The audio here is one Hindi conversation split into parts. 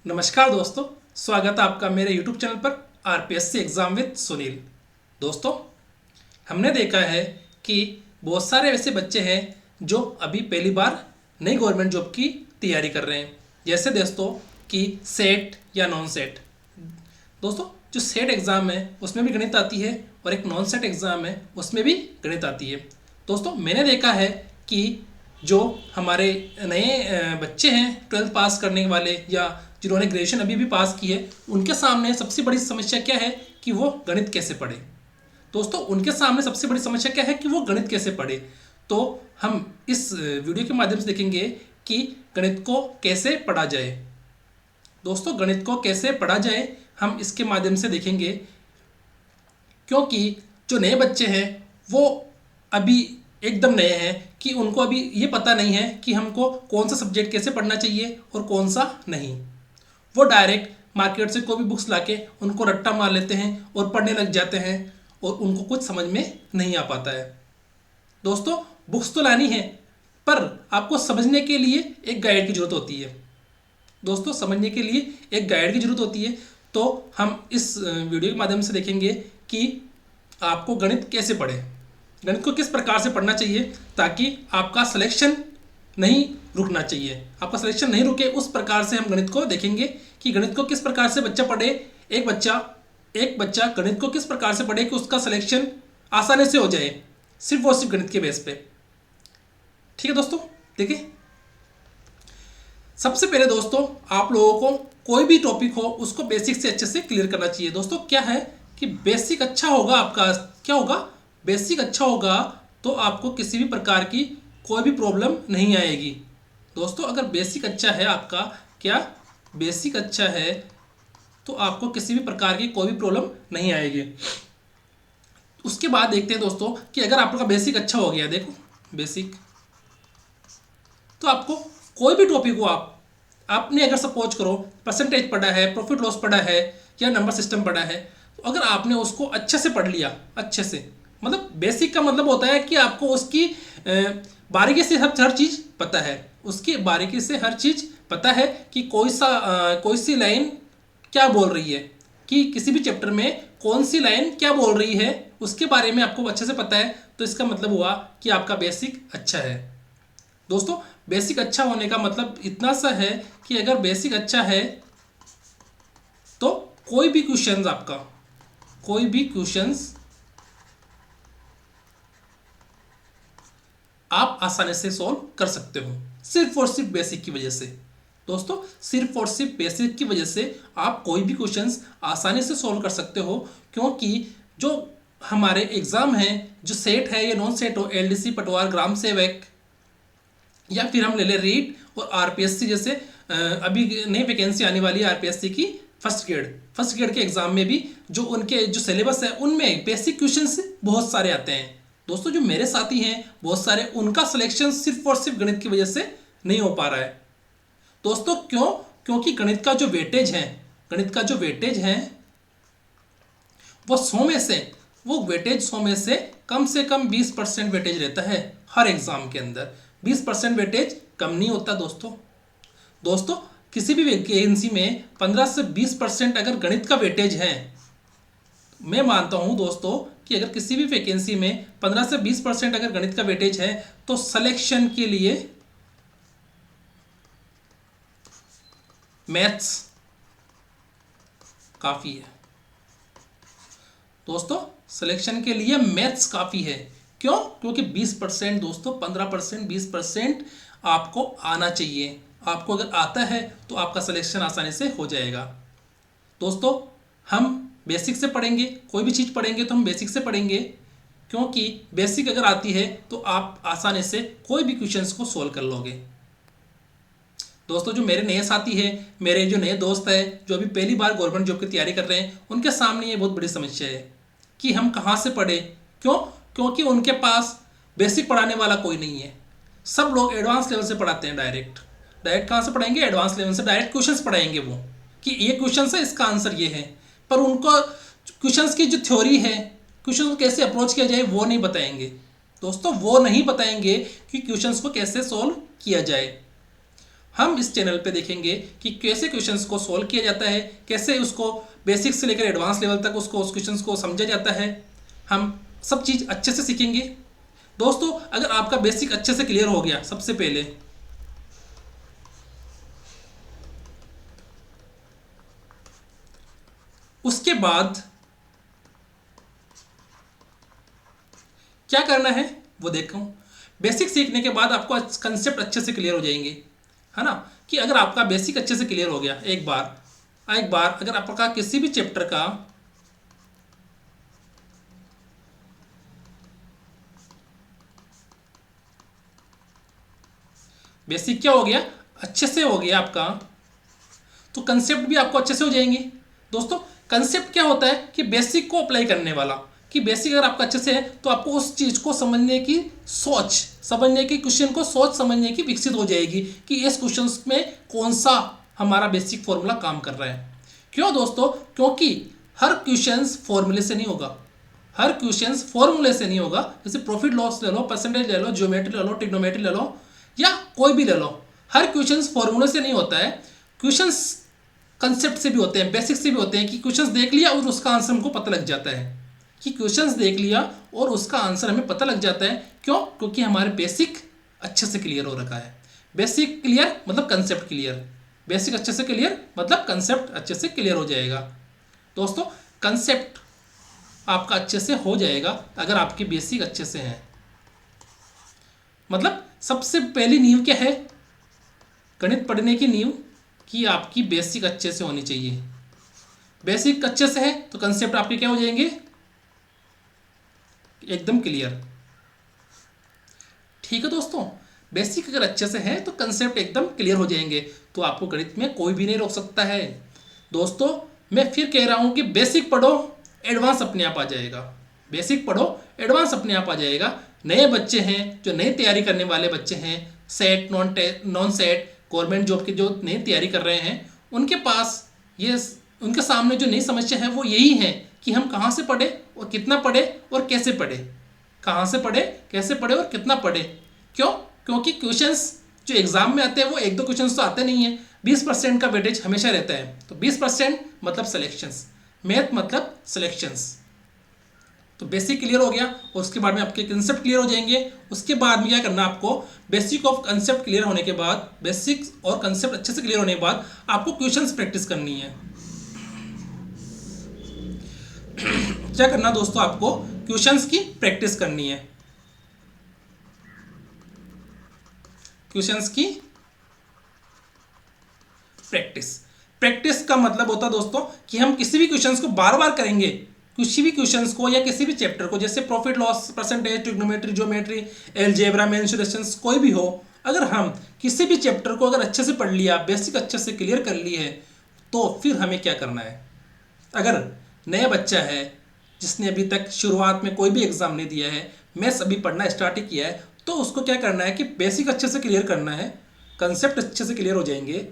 नमस्कार दोस्तों, स्वागत है आपका मेरे YouTube चैनल पर आरपीएससी एग्ज़ाम विद सुनील। दोस्तों, हमने देखा है कि बहुत सारे ऐसे बच्चे हैं जो अभी पहली बार नई गवर्नमेंट जॉब की तैयारी कर रहे हैं। जैसे दोस्तों कि सेट या नॉन सेट। दोस्तों, जो सेट एग्ज़ाम है उसमें भी गणित आती है और एक नॉन सेट एग्ज़ाम है उसमें भी गणित आती है। दोस्तों, मैंने देखा है कि जो हमारे नए बच्चे हैं 12th पास करने वाले या जिन्होंने ग्रेजुएशन अभी भी पास की है, उनके सामने सबसे बड़ी समस्या क्या है कि वो गणित कैसे पढ़े। दोस्तों, उनके सामने सबसे बड़ी समस्या क्या है कि वो गणित कैसे पढ़े। तो हम इस वीडियो के माध्यम से देखेंगे कि गणित को कैसे पढ़ा जाए। दोस्तों, गणित को कैसे पढ़ा जाए हम इसके माध्यम से देखेंगे, क्योंकि जो नए बच्चे हैं वो अभी एकदम नए हैं कि उनको अभी ये पता नहीं है कि हमको कौन सा सब्जेक्ट कैसे पढ़ना चाहिए और कौन सा नहीं। वो डायरेक्ट मार्केट से कोई भी बुक्स लाके उनको रट्टा मार लेते हैं और पढ़ने लग जाते हैं और उनको कुछ समझ में नहीं आ पाता है। दोस्तों, बुक्स तो लानी है पर आपको समझने के लिए एक गाइड की ज़रूरत होती है। दोस्तों, समझने के लिए एक गाइड की ज़रूरत होती है। तो हम इस वीडियो के माध्यम से देखेंगे कि आपको गणित कैसे पढ़े, गणित को किस प्रकार से पढ़ना चाहिए ताकि आपका सिलेक्शन नहीं रुकना चाहिए। आपका सिलेक्शन नहीं रुके उस प्रकार से हम गणित को देखेंगे कि गणित को किस प्रकार से बच्चा पढ़े। एक बच्चा गणित को किस प्रकार से पढ़े कि उसका सिलेक्शन आसानी से हो जाए, सिर्फ और सिर्फ गणित के बेस पे। ठीक है दोस्तों, देखिए, सबसे पहले दोस्तों आप लोगों को कोई भी टॉपिक हो उसको बेसिक से अच्छे से क्लियर करना चाहिए। दोस्तों, क्या है कि बेसिक अच्छा होगा, आपका क्या होगा, बेसिक अच्छा होगा तो आपको किसी भी प्रकार की कोई भी प्रॉब्लम नहीं आएगी। दोस्तों, अगर बेसिक अच्छा है आपका, क्या बेसिक अच्छा है तो आपको किसी भी प्रकार की कोई भी प्रॉब्लम नहीं आएगी। उसके बाद देखते हैं दोस्तों कि अगर आपका बेसिक अच्छा हो गया, देखो बेसिक, तो आपको कोई भी टॉपिक हो, आपने अगर सपोज करो परसेंटेज पढ़ा है, प्रॉफिट लॉस पढ़ा है या नंबर सिस्टम पढ़ा है, तो अगर आपने उसको अच्छे से पढ़ लिया, अच्छे से, मतलब बेसिक का मतलब होता है कि आपको उसकी बारीकी से हर चीज़ पता है, उसकी बारीकी से हर चीज़ पता है कि कोई सी लाइन क्या बोल रही है, कि किसी भी चैप्टर में कौन सी लाइन क्या बोल रही है, उसके बारे में आपको अच्छे से पता है। तो इसका मतलब हुआ कि आपका बेसिक अच्छा है। दोस्तों, बेसिक अच्छा होने का मतलब इतना सा है कि अगर बेसिक अच्छा है तो कोई भी क्वेश्चंस आप आसानी से सॉल्व कर सकते हो, सिर्फ और सिर्फ बेसिक की वजह से। दोस्तों, सिर्फ और सिर्फ बेसिक की वजह से आप कोई भी क्वेश्चंस आसानी से सॉल्व कर सकते हो, क्योंकि जो हमारे एग्जाम हैं, जो सेट है या नॉन सेट हो, एलडीसी, पटवार, ग्राम सेवक, या फिर हम ले ले रीट और आरपीएससी जैसे अभी नई वैकेंसी आने वाली है आरपीएससी की फर्स्ट ग्रेड के एग्जाम में भी जो उनके जो सिलेबस है उनमें बेसिक क्वेश्चंस बहुत सारे आते हैं। दोस्तों, जो मेरे साथी हैं बहुत सारे, उनका सिलेक्शन सिर्फ और सिर्फ गणित की वजह से नहीं हो पा रहा है। दोस्तों, क्यों? क्योंकि गणित का जो वेटेज है वो 100 में से कम 20% वेटेज रहता है हर एग्जाम के अंदर। 20% वेटेज कम नहीं होता दोस्तों, किसी भी वैकेंसी में 15 से 20% अगर गणित का वेटेज है, मैं मानता हूं दोस्तों कि अगर किसी भी वैकेंसी में 15 से 20% अगर गणित का वेटेज है तो सिलेक्शन के लिए मैथ्स काफ़ी है। दोस्तों, सिलेक्शन के लिए मैथ्स काफ़ी है। क्यों? क्योंकि 20% दोस्तों, 15%, 20% आपको आना चाहिए। आपको अगर आता है तो आपका सिलेक्शन आसानी से हो जाएगा। दोस्तों, हम बेसिक से पढ़ेंगे, कोई भी चीज़ पढ़ेंगे तो हम बेसिक से पढ़ेंगे, क्योंकि बेसिक अगर आती है तो आप आसानी से कोई भी क्वेश्चंस को सोल्व कर लोगे। दोस्तों, जो मेरे नए साथी हैं, मेरे जो नए दोस्त हैं जो अभी पहली बार गवर्नमेंट जॉब की तैयारी कर रहे हैं, उनके सामने ये बहुत बड़ी समस्या है कि हम कहाँ से पढ़े। क्यों? क्योंकि उनके पास बेसिक पढ़ाने वाला कोई नहीं है। सब लोग एडवांस लेवल से पढ़ाते हैं। डायरेक्ट कहाँ से पढ़ाएंगे? एडवांस लेवल से डायरेक्ट क्वेश्चंस पढ़ाएंगे वो, कि ये क्वेश्चन है, इसका आंसर ये है। पर उनको क्वेश्चंस की जो थ्योरी है, क्वेश्चन को कैसे अप्रोच किया जाए, वो नहीं बताएंगे। दोस्तों, वो नहीं बताएंगे कि क्वेश्चंस को कैसे सॉल्व किया जाए। हम इस चैनल पे देखेंगे कि कैसे क्वेश्चंस को सॉल्व किया जाता है, कैसे उसको बेसिक से लेकर एडवांस लेवल तक उसको उस क्वेश्चंस को समझा जाता है। हम सब चीज़ अच्छे से सीखेंगे। दोस्तों, अगर आपका बेसिक अच्छे से क्लियर हो गया, सबसे पहले उसके बाद क्या करना है वो देखो। बेसिक सीखने के बाद आपको कंसेप्ट अच्छे से क्लियर हो जाएंगे, है ना। कि अगर आपका बेसिक अच्छे से क्लियर हो गया एक बार अगर आपका किसी भी चैप्टर का बेसिक क्या हो गया, अच्छे से हो गया आपका, तो कंसेप्ट भी आपको अच्छे से हो जाएंगे। दोस्तों, कंसेप्ट क्या होता है कि बेसिक को अप्लाई करने वाला, कि बेसिक अगर आपका अच्छे से है तो आपको उस चीज़ को समझने की सोच, समझने की क्वेश्चन को सोच समझने की विकसित हो जाएगी कि इस क्वेश्चन में कौन सा हमारा बेसिक फॉर्मूला काम कर रहा है। क्यों दोस्तों? क्योंकि हर क्वेश्चन फॉर्मूले से नहीं होगा, हर क्वेश्चन फॉर्मूले से नहीं होगा। जैसे प्रॉफिट लॉस ले लो, परसेंटेज ले लो, ज्योमेट्री ले लो, ट्रिग्नोमेट्री ले लो, या कोई भी ले लो, हर क्वेश्चन फॉर्मूले से नहीं होता है। क्वेश्चंस कंसेप्ट से भी होते हैं, बेसिक से भी होते हैं, कि क्वेश्चंस देख लिया और उसका आंसर हमको पता लग जाता है, कि क्वेश्चंस देख लिया और उसका आंसर हमें पता लग जाता है। क्यों? क्योंकि हमारे बेसिक अच्छे से क्लियर हो रखा है। बेसिक क्लियर मतलब कंसेप्ट क्लियर, बेसिक अच्छे से क्लियर मतलब कंसेप्ट अच्छे से क्लियर हो जाएगा। दोस्तों, कंसेप्ट आपका अच्छे से हो जाएगा अगर आपकी बेसिक अच्छे से है। मतलब सबसे पहली नींव क्या है गणित पढ़ने की नींव, कि आपकी बेसिक अच्छे से होनी चाहिए। बेसिक अच्छे से है तो कंसेप्ट आपके क्या हो जाएंगे, एकदम क्लियर। ठीक है दोस्तों, बेसिक अगर अच्छे से है तो कंसेप्ट एकदम क्लियर हो जाएंगे, तो आपको गणित में कोई भी नहीं रोक सकता है। दोस्तों, मैं फिर कह रहा हूं कि बेसिक पढ़ो, एडवांस अपने आप आ जाएगा। बेसिक पढ़ो, एडवांस अपने आप आ जाएगा। नए बच्चे हैं, जो नई तैयारी करने वाले बच्चे हैं, set non set government job की जो नई तैयारी कर रहे हैं, उनके पास ये उनके सामने जो नई समस्या है वो यही है कि हम कहाँ से पढ़े और कितना पढ़े और कैसे पढ़े, कहाँ से पढ़े, कैसे पढ़े और कितना पढ़े। क्यों? क्योंकि क्वेश्चंस जो एग्जाम में आते हैं वो एक दो क्वेश्चंस तो आते नहीं है, 20% का वेटेज हमेशा रहता है। तो 20% मतलब सिलेक्शंस, मैथ मतलब सिलेक्शंस। तो बेसिक क्लियर हो गया और उसके बाद में आपके कंसेप्ट क्लियर हो जाएंगे। उसके बाद में क्या करना आपको, बेसिक ऑफ कंसेप्ट क्लियर होने के बाद, बेसिक और कंसेप्ट अच्छे से क्लियर होने के बाद आपको क्वेश्चंस प्रैक्टिस करनी है। क्या करना दोस्तों, आपको क्वेश्चंस की प्रैक्टिस करनी है। क्वेश्चंस की प्रैक्टिस, प्रैक्टिस का मतलब होता है दोस्तों कि हम किसी भी क्वेश्चंस को बार बार करेंगे, किसी भी क्वेश्चंस को या किसी भी चैप्टर को, जैसे profit loss, percentage, trigonometry, geometry, algebra, mensurations, कोई भी हो, अगर हम किसी भी चैप्टर को अगर अच्छे से पढ़ लिया, बेसिक अच्छे से क्लियर कर ली है, तो फिर हमें क्या करना है। अगर नया बच्चा है जिसने अभी तक शुरुआत में कोई भी एग्जाम नहीं दिया है, मैथ्स अभी पढ़ना स्टार्ट ही किया है, तो उसको क्या करना है कि बेसिक अच्छे से क्लियर करना है, कंसेप्ट अच्छे से क्लियर हो जाएंगे।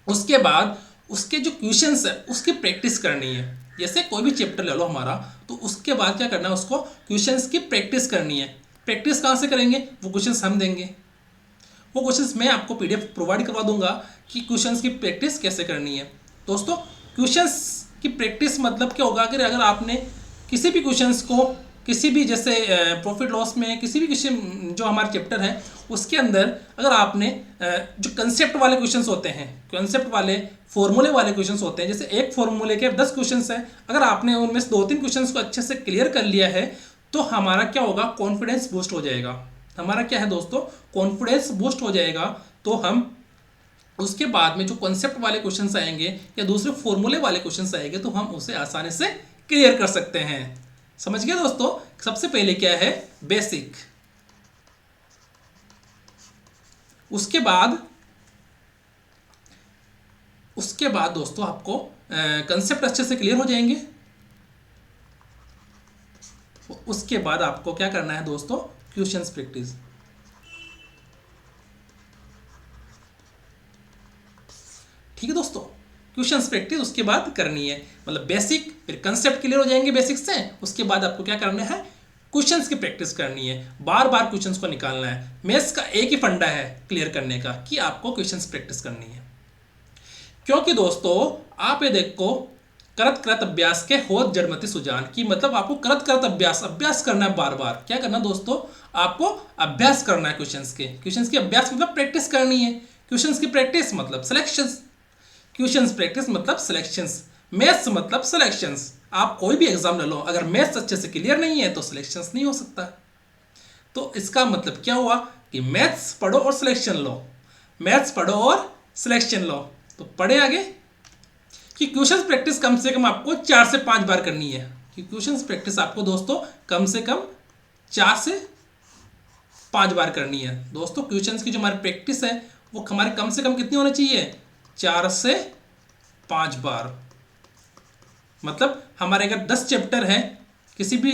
उसके बाद उसके जो क्वेश्चंस है उसकी प्रैक्टिस करनी है। जैसे कोई भी चैप्टर ले लो हमारा, तो उसके बाद क्या करना है, उसको क्वेश्चंस की प्रैक्टिस करनी है। प्रैक्टिस कहाँ से करेंगे, वो क्वेश्चंस हम देंगे, वो क्वेश्चंस मैं आपको पीडीएफ प्रोवाइड करवा दूंगा कि क्वेश्चंस की प्रैक्टिस कैसे करनी है। दोस्तों, क्वेश्चंस की प्रैक्टिस मतलब क्या होगा, अगर आपने किसी भी क्वेश्चंस को, किसी भी जैसे प्रॉफिट लॉस में किसी भी क्वेश्चन जो हमारे चैप्टर है उसके अंदर अगर आपने जो कंसेप्ट वाले क्वेश्चंस होते हैं, कंसेप्ट वाले फॉर्मूले वाले क्वेश्चंस होते हैं, जैसे एक फॉर्मूले के 10 क्वेश्चंस हैं, अगर आपने उनमें से 2-3 क्वेश्चंस को अच्छे से क्लियर कर लिया है, तो हमारा क्या होगा, कॉन्फिडेंस बूस्ट हो जाएगा। हमारा क्या है दोस्तों, कॉन्फिडेंस बूस्ट हो जाएगा। तो हम उसके बाद में जो कॉन्सेप्ट वाले क्वेश्चंस आएंगे या दूसरे फॉर्मूले वाले क्वेश्चंस आएंगे, तो हम उसे आसानी से क्लियर कर सकते हैं। समझ गए दोस्तों? सबसे पहले क्या है, बेसिक। उसके बाद दोस्तों आपको कंसेप्ट अच्छे से क्लियर हो जाएंगे। उसके बाद आपको क्या करना है दोस्तों, क्वेश्चंस प्रैक्टिस। ठीक है दोस्तों, क्वेश्चंस प्रैक्टिस उसके बाद करनी है। मतलब बेसिक, फिर कंसेप्ट क्लियर हो जाएंगे बेसिक से, उसके बाद आपको क्या करना है, क्वेश्चंस की प्रैक्टिस करनी है, बार बार क्वेश्चंस को निकालना है। मैथ्स का एक ही फंडा है क्लियर करने का कि आपको क्वेश्चंस प्रैक्टिस करनी है। क्योंकि दोस्तों आप ये देखो, करत करत अभ्यास के होत जड़मति सुजान, की मतलब आपको करत करत अभ्यास करना है, बार बार क्या करना दोस्तों, आपको अभ्यास करना है क्वेश्चंस की अभ्यास मतलब प्रैक्टिस करनी है। क्वेश्चंस की प्रैक्टिस मतलब सिलेक्शंस, क्वेश्चंस प्रैक्टिस मतलब सिलेक्शंस, मैथ्स मतलब सिलेक्शंस। आप कोई भी एग्जाम ले लो, अगर मैथ्स अच्छे से क्लियर नहीं है तो सिलेक्शंस नहीं हो सकता। तो इसका मतलब क्या हुआ कि मैथ्स पढ़ो और सिलेक्शन लो, मैथ्स पढ़ो और सिलेक्शन लो। तो पढ़े आगे कि क्वेश्चंस प्रैक्टिस कम से कम आपको 4 से 5 बार करनी है। कि क्वेश्चंस प्रैक्टिस आपको दोस्तों कम से कम 4 से 5 बार करनी है। दोस्तों क्वेश्चंस की जो हमारी प्रैक्टिस है वो हमारे कम से कम कितनी होनी चाहिए, 4 से 5 बार। मतलब हमारे अगर 10 चैप्टर हैं किसी भी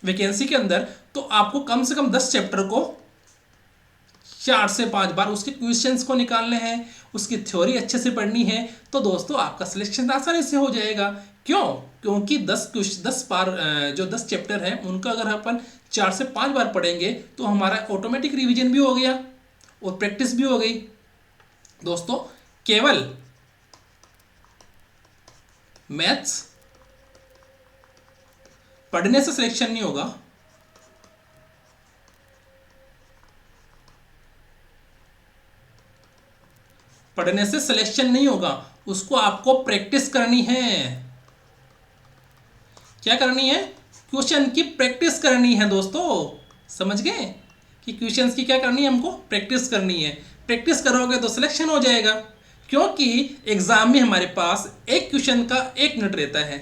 वैकेंसी के अंदर, तो आपको कम से कम 10 चैप्टर को 4 से 5 बार उसके क्वेश्चंस को निकालने हैं, उसकी थ्योरी अच्छे से पढ़नी है। तो दोस्तों आपका सिलेक्शन आसानी से हो जाएगा। क्यों? क्योंकि 10 बार जो 10 चैप्टर हैं उनका अगर अपन 4 से 5 बार पढ़ेंगे तो हमारा ऑटोमेटिक रिवीजन भी हो गया और प्रैक्टिस भी हो गई। दोस्तों केवल मैथ्स पढ़ने से सिलेक्शन नहीं होगा, पढ़ने से सिलेक्शन नहीं होगा, उसको आपको प्रैक्टिस करनी है। क्या करनी है? क्वेश्चन की प्रैक्टिस करनी है दोस्तों। समझ गए कि क्वेश्चंस की क्या करनी है, हमको प्रैक्टिस करनी है। प्रैक्टिस करोगे तो सिलेक्शन हो जाएगा। क्योंकि एग्जाम में हमारे पास एक क्वेश्चन का 1 मिनट रहता है।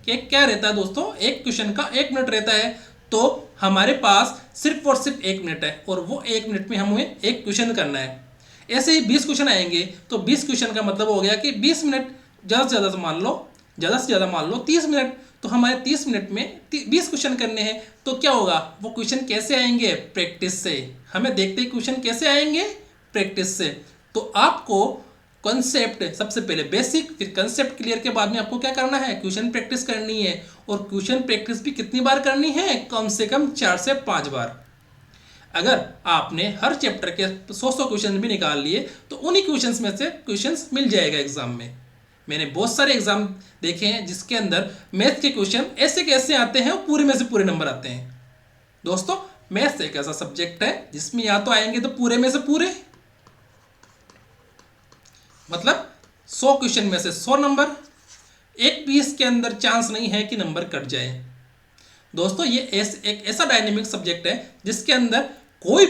क्या रहता है दोस्तों? एक क्वेश्चन का 1 मिनट रहता है। तो हमारे पास सिर्फ और सिर्फ 1 मिनट है और वो 1 मिनट में हमें एक क्वेश्चन करना है। ऐसे ही 20 क्वेश्चन आएंगे तो 20 क्वेश्चन का मतलब हो गया कि 20 मिनट, ज़्यादा से ज़्यादा मान लो 30 मिनट। तो हमारे 30 मिनट में 20 क्वेश्चन करने हैं। तो क्या होगा, वो क्वेश्चन कैसे आएंगे? प्रैक्टिस से। हमें देखते ही क्वेश्चन कैसे आएंगे? प्रैक्टिस से। तो आपको कॉन्सेप्ट सबसे पहले बेसिक, फिर कॉन्सेप्ट क्लियर के बाद में आपको क्या करना है? क्वेश्चन प्रैक्टिस करनी है। और क्वेश्चन प्रैक्टिस भी कितनी बार करनी है? कम से कम 4 से 5 बार। अगर आपने हर चैप्टर के 100 क्वेश्चन भी निकाल लिए तो उन्हीं क्वेश्चंस में से क्वेश्चंस मिल जाएगा एग्जाम में। मैंने बहुत सारे एग्जाम देखे हैं जिसके अंदर मैथ के क्वेश्चन ऐसे कैसे आते हैं, पूरे में से पूरे नंबर आते हैं। दोस्तों मैथ्स एक ऐसा सब्जेक्ट है जिसमें या तो आएंगे तो पूरे में से पूरे, मतलब 100 क्वेश्चन में से 100 नंबर, एक भी इसके अंदर चांस नहीं है कि नंबर कट जाए। दोस्तों ये एक ऐसा डायनेमिक सब्जेक्ट है जिसके अंदर कोई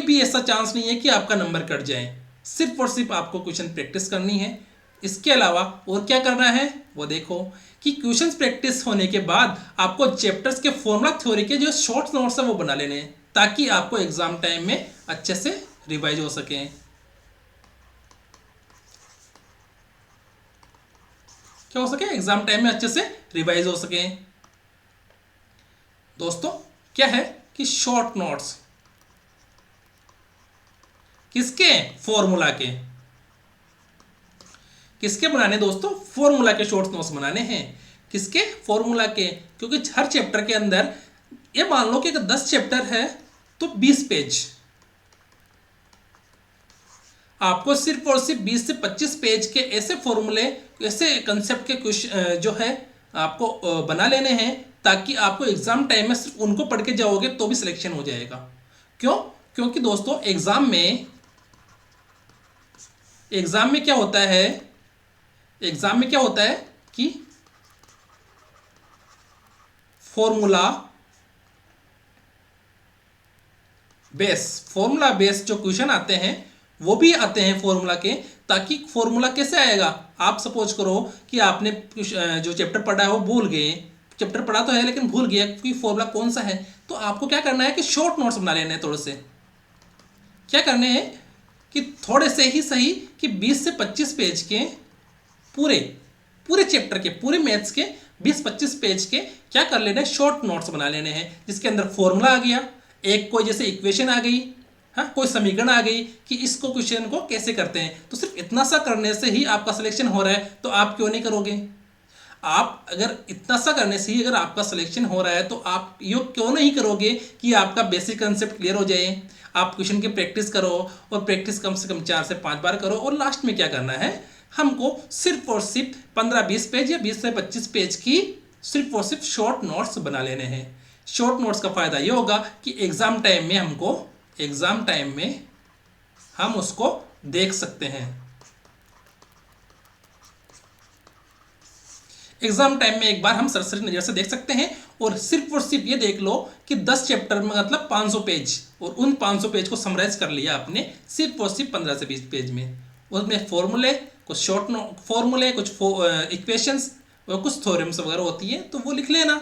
भी ऐसा चांस नहीं है कि आपका नंबर कट जाए। सिर्फ और सिर्फ आपको क्वेश्चन प्रैक्टिस करनी है। इसके अलावा और क्या करना है वो देखो कि क्वेश्चंस प्रैक्टिस होने के बाद आपको चैप्टर्स के फॉर्मूला थ्योरी के जो शॉर्ट नोट्स है वो बना लेने हैं, ताकि आपको एग्जाम टाइम में अच्छे से रिवाइज हो सके। क्या हो सके? एग्जाम टाइम में अच्छे से रिवाइज हो सके। दोस्तों क्या है कि शॉर्ट नोट्स किसके? फॉर्मूला के। किसके बनाने दोस्तों? फॉर्मूला के शॉर्ट नोट्स बनाने हैं। किसके? फॉर्मूला के। क्योंकि हर चैप्टर के अंदर ये मान लो कि अगर 10 चैप्टर है तो 20 पेज, आपको सिर्फ और सिर्फ 20 से 25 पेज के ऐसे फॉर्मूले, ऐसे कंसेप्ट के कुछ जो है आपको बना लेने हैं, ताकि आपको एग्जाम टाइम में सिर्फ उनको पढ़ के जाओगे तो भी सिलेक्शन हो जाएगा। क्यों? क्योंकि दोस्तों एग्जाम में क्या होता है, एग्जाम में क्या होता है कि फॉर्मूला बेस जो क्वेश्चन आते हैं वो भी आते हैं फॉर्मूला के। ताकि फॉर्मूला कैसे आएगा? आप सपोज करो कि आपने जो चैप्टर पढ़ा है वो भूल गए, चैप्टर पढ़ा तो है लेकिन भूल गया कि फॉर्मूला कौन सा है। तो आपको क्या करना है कि शॉर्ट नोट्स बना लेने हैं। थोड़े से क्या करने हैं कि थोड़े से ही सही कि 20 से 25 पेज के पूरे चैप्टर के, पूरे मैथ्स के 20-25 पेज के क्या कर लेने हैं? शॉर्ट नोट्स बना लेने हैं, जिसके अंदर फॉर्मूला आ गया, एक कोई जैसे इक्वेशन आ गई, हाँ कोई समीकरण आ गई कि इसको क्वेश्चन को कैसे करते हैं। तो सिर्फ इतना सा करने से ही आपका सिलेक्शन हो रहा है, तो आप क्यों नहीं करोगे? आप अगर इतना सा करने से ही अगर आपका सिलेक्शन हो रहा है तो आप ये क्यों नहीं करोगे कि आपका बेसिक कंसेप्ट क्लियर हो जाए। आप क्वेश्चन की प्रैक्टिस करो और प्रैक्टिस कम से कम 4 से 5 बार करो और लास्ट में क्या करना है, हमको सिर्फ और सिर्फ 15-20 पेज या 20 से 25 पेज की सिर्फ और सिर्फ शॉर्ट नोट्स बना लेने हैं। शॉर्ट नोट्स का फ़ायदा ये होगा कि एग्ज़ाम टाइम में हम उसको देख सकते हैं। एग्जाम टाइम में एक बार हम सरसरी नज़र से देख सकते हैं और सिर्फ ये देख लो कि 10 चैप्टर में मतलब 500 पेज, और उन 500 पेज को समराइज कर लिया आपने सिर्फ और सिर्फ 15 से 20 पेज में। उसमें फॉर्मूले, कुछ शॉर्ट फॉर्मूले, कुछ इक्वेशंस और कुछ थ्योरम्स वगैरह होती है तो वो लिख लेना।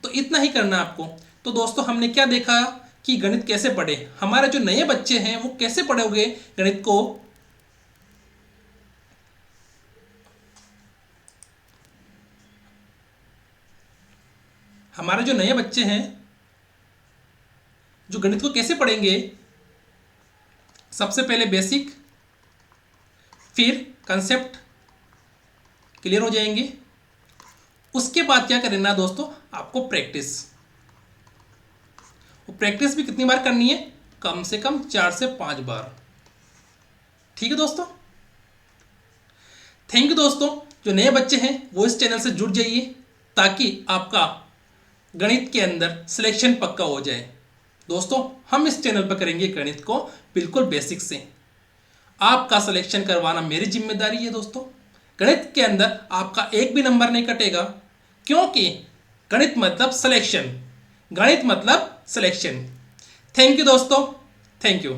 तो इतना ही करना आपको। तो दोस्तों हमने क्या देखा कि गणित कैसे पढ़े, हमारे जो नए बच्चे हैं वो कैसे पढ़ोगे गणित को। हमारे जो नए बच्चे हैं जो गणित को कैसे पढ़ेंगे, सबसे पहले बेसिक, फिर कंसेप्ट क्लियर हो जाएंगे। उसके बाद क्या करना दोस्तों, आपको प्रैक्टिस। प्रैक्टिस भी कितनी बार करनी है, कम से कम 4 से 5 बार। ठीक है दोस्तों, थैंक यू दोस्तों। जो नए बच्चे हैं वो इस चैनल से जुड़ जाइए ताकि आपका गणित के अंदर सिलेक्शन पक्का हो जाए। दोस्तों हम इस चैनल पर करेंगे गणित को बिल्कुल बेसिक से। आपका सिलेक्शन करवाना मेरी जिम्मेदारी है दोस्तों। गणित के अंदर आपका एक भी नंबर नहीं कटेगा, क्योंकि गणित मतलब सिलेक्शन, गणित मतलब सिलेक्शन। थैंक यू दोस्तों, थैंक यू।